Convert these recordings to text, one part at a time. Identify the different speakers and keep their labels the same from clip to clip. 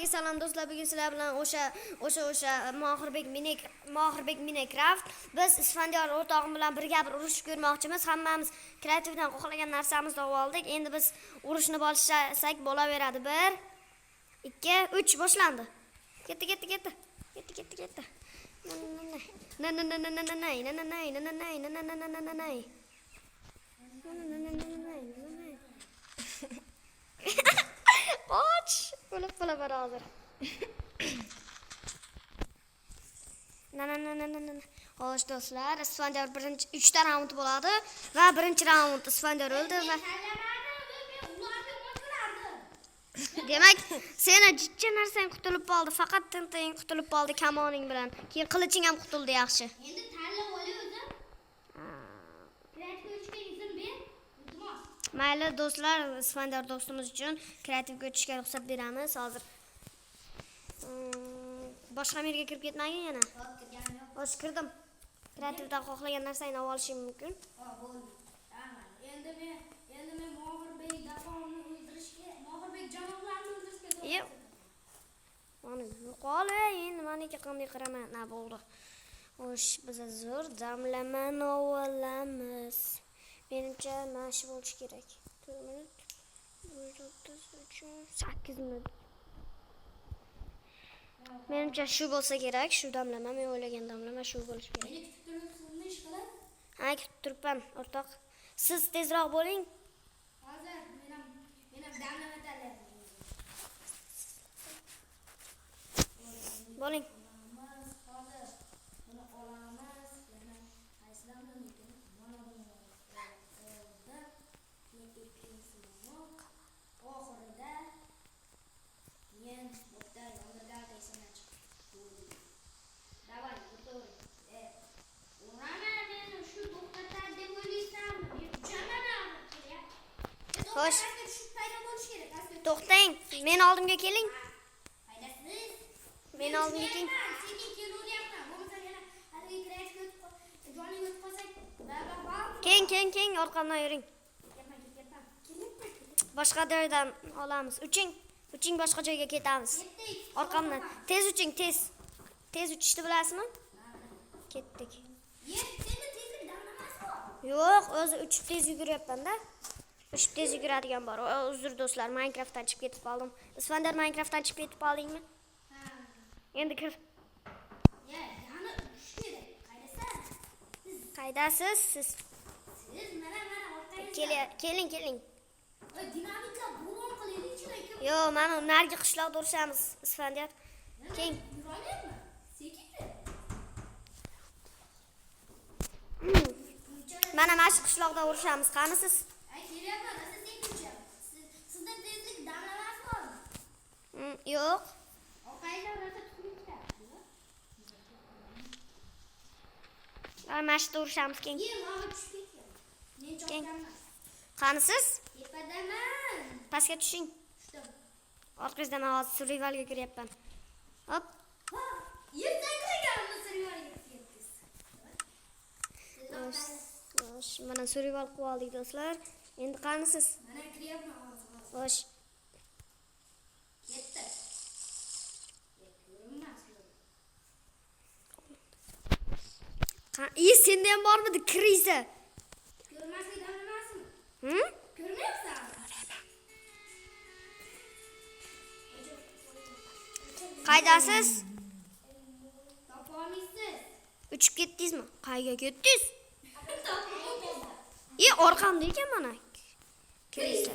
Speaker 1: Barchaga salom do'stlar. Bugun sizlar bilan o'sha Mohirbek Minecraft biz Isfandiyor o'rtog'im bilan birga bir urush ko'rmoqchimiz. Hammamiz kreativdan xohlagan narsamizni topib oldik. Endi biz urushni boshlasak bo'laveradi. 1 2 3 boshlandi. Ketdi. Qoch, o'lib qolaman hozir. Xo'sh do'stlar, Isfandiyor birinchi 3 ta raund bo'ladi va birinchi raund Isfandiyor o'ldi va demak, seni jichcha narsang qutulib qoldi, faqat tinting qutulib qoldi kamoning bilan. Keyin qiliching ham qutuldi yaxshi.
Speaker 2: Endi tanlab olay o'zim. Kreativ o'chishga izn ber. Iltimos.
Speaker 1: Mayli do'stlar, Isfandiyor do'stimiz uchun kreativga o'tishga ruxsat beramiz hozir. Boshqa yerga kirib ketmagin yana. Xo'sh, kirdim. Kreativdan xohlagan narsangni olib olishim mumkin.
Speaker 2: Ha, bo'ldi. Endi men Mohirbek dafoni o'ldirishga, Mohirbek janoblarni o'ldirishga to'g'ri.
Speaker 1: Mana yo'qol, endi meniki qanday qaraman, na bo'ldi. Xo'sh, biz zo'r damlamani olamiz. Menimcha mana shu bo'lishi kerak. 4 minut. 8 minut. Menimcha shu bo'lsa kerak, shu damlama, men o'ylagan damlama shu bo'lishi kerak.
Speaker 2: Meni kutib turibsizmi ish qilib?
Speaker 1: Ha, kutib turibman, o'rtoq. Siz tezroq bo'ling.
Speaker 2: Hozir men ham damlama tanlayapman.
Speaker 1: Bo'ling.
Speaker 2: Hozir buni olamiz. Yana qaysidan ekan? Mana buni oldi. Keyin ikkinchisini oxirida men bitta yondirgan qaysini chiqdi. Davay, o'tir. Urama meni shu to'xtatar deb o'ylaysanmi? Men uchaman kerak.
Speaker 1: Xo'sh.
Speaker 2: Shu paydo bo'lish kerak.
Speaker 1: To'xtang, men oldimga keling.
Speaker 2: Faydasiz.
Speaker 1: Men oldimga keling.
Speaker 2: Sekin kelaveryapman. Bo'lmasa yana hali kreativ joyga o'tib qolsak, baba.
Speaker 1: Keng, orqamdan yuring. Boshqa joydan olamiz. Uching boshqa joyga ketamiz. Orqamdan. Tez uching, tez. Tez uchishni bilasizmi? Ketdik.
Speaker 2: Senda tezlik damlamas bor.
Speaker 1: Yo'q, o'zi uchib tez yuguryapman-da. Uchib tez yuguradigan bor. Uzr do'stlar, Minecraftdan chiqib ketib qoldim. Isfandiyor Minecraftdan chiqib ketib qoldingmi?
Speaker 2: Ha.
Speaker 1: Endi kir.
Speaker 2: Yana uchish kerak. Qaydasiz?
Speaker 1: Qaydasiz siz?
Speaker 2: Siz mana orqangizda.
Speaker 1: Keling.
Speaker 2: Dinamika bo'ron qilaylik-chi.
Speaker 1: Yo, mana narigi qishloqda urishamiz, Isfandiyor. Keng.
Speaker 2: Yurolmayapmi? Sekin.
Speaker 1: Mana shu qishloqda urishamiz. Qani siz?
Speaker 2: Kelyapman, sekin ucham. Sizda tezlik damlamas bormi?
Speaker 1: Yo'q.
Speaker 2: Orqangizda rosa tuxumlikda.
Speaker 1: Mana shu urishamiz, keng.
Speaker 2: Mana tushib ketgan. Men cho'kkanman.
Speaker 1: Qani siz?
Speaker 2: Tepadaman.
Speaker 1: Pastga tushing.
Speaker 2: Tushdim.
Speaker 1: Orqangizdan men hozir survivalga kiryapman. Hop.
Speaker 2: Yerdan kirganimni survivalga kiryapsiz.
Speaker 1: Xo'sh, mana survival qilib oldik do'stlar. Endi qani siz?
Speaker 2: Mana kiryapman hozir.
Speaker 1: Xo'sh.
Speaker 2: Ketdi. Ko'rinmas.
Speaker 1: Senda ham bormidi kriza?
Speaker 2: Ko'rmaslik damlamasmi? Ko'rmayapsan?
Speaker 1: Qaydasiz?
Speaker 2: Topolmaysiz.
Speaker 1: Uchib ketdingizmi? Qayerga ketdingiz? Orqamda ekan mana. Kriza.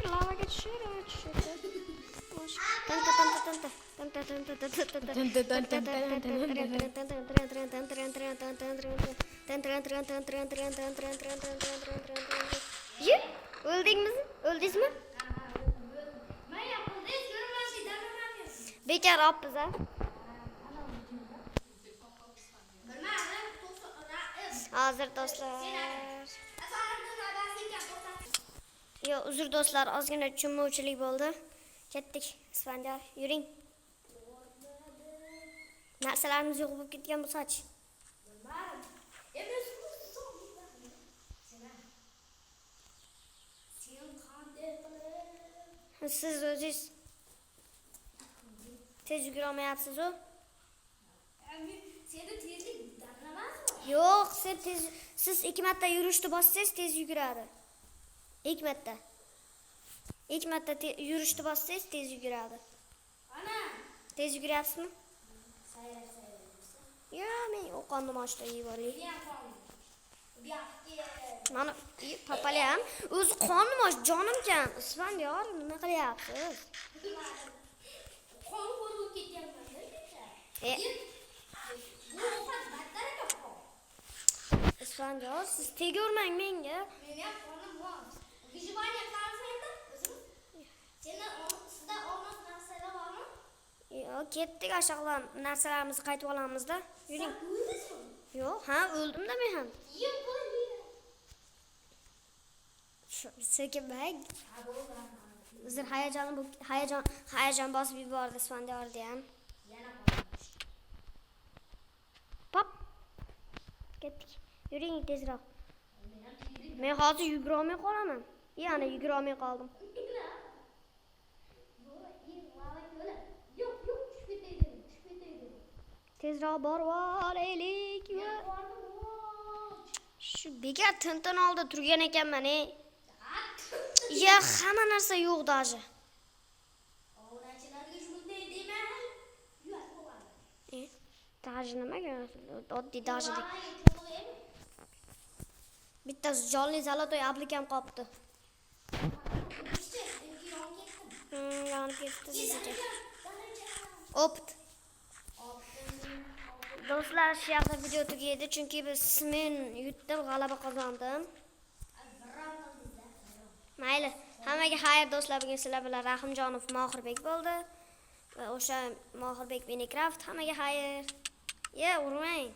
Speaker 1: Lavaga tushir. O'ldingizmi? Bekor olibmiz a. Hozir do'stlar. Yo, uzr do'stlar, ozgina tushunmovchilik bo'ldi. Ketdik, Isfandiyor, yuring. Narsalarimiz yo'q bo'lib ketgan bo'lsa-chi? Siz o'zingiz tez yugura olmayapsiz-ku.
Speaker 2: Seni tezlik tanlamasmi?
Speaker 1: Yo'q, siz 2 marta yurishni bossangiz tez yuguradi. 2 marta. 2 marta yurishni bossangiz tez yuguradi.
Speaker 2: Ana.
Speaker 1: Tez yuguryapsizmi?
Speaker 2: Sayrab.
Speaker 1: Yo, men o'qonni mashta yuboray.
Speaker 2: Bu ham qon. Bu yoqqa.
Speaker 1: Mana papalayam o'zi qonni mosh jonimkan. Isfandiyor, nima qilyapsiz?
Speaker 2: Qon ko'rib ketyapman-da.
Speaker 1: E,
Speaker 2: Bu ovqat battar ekan.
Speaker 1: Isfandiyor, siz tegurmang menga.
Speaker 2: Meni ham qonim bor. Vijivaniya qilamizmi? Sendan sizdan olmas narsalar bormi?
Speaker 1: Yo, ketdik ashaqlan narsalarimizni qaytib olamizda. Yuring.
Speaker 2: O'ldingizmi?
Speaker 1: Yo'q, ha, o'ldim-da men ham.
Speaker 2: Yem qo'y.
Speaker 1: Sekinbay. Hozir hayajon bosib yubordi Isfandiyorni ham.
Speaker 2: Yana qoldi.
Speaker 1: Pop. Ketdik. Yuring tezroq.
Speaker 2: Men ham tezlik.
Speaker 1: Men hozir yugura olmay qolaman. Yana yugura olmay qoldim.
Speaker 2: Yo'q, tushib ketaydi.
Speaker 1: Tezroq borib olaylik. Shu bekor tintin oldi turgan ekanman, ey. Ya, hamma narsa yo'q даже.
Speaker 2: Onachilarga shunday dema. Yo'q, bo'ladi.
Speaker 1: Даже nimaga? Oddiy даже deb. Bittasi jonli zalotoy aplikam qopti. Yonib ketdi sizga. Opt. Do'stlar, shu yoqda video tugaydi, chunki biz smen yutdim, g'alaba qozondim. Mayli, hammaga xayr do'stlar, bugun sizlar bilan Rahimjonov Mohirbek bo'ldi. Va o'sha Mohirbek Minecraft hammaga xayr. Ye, urmang.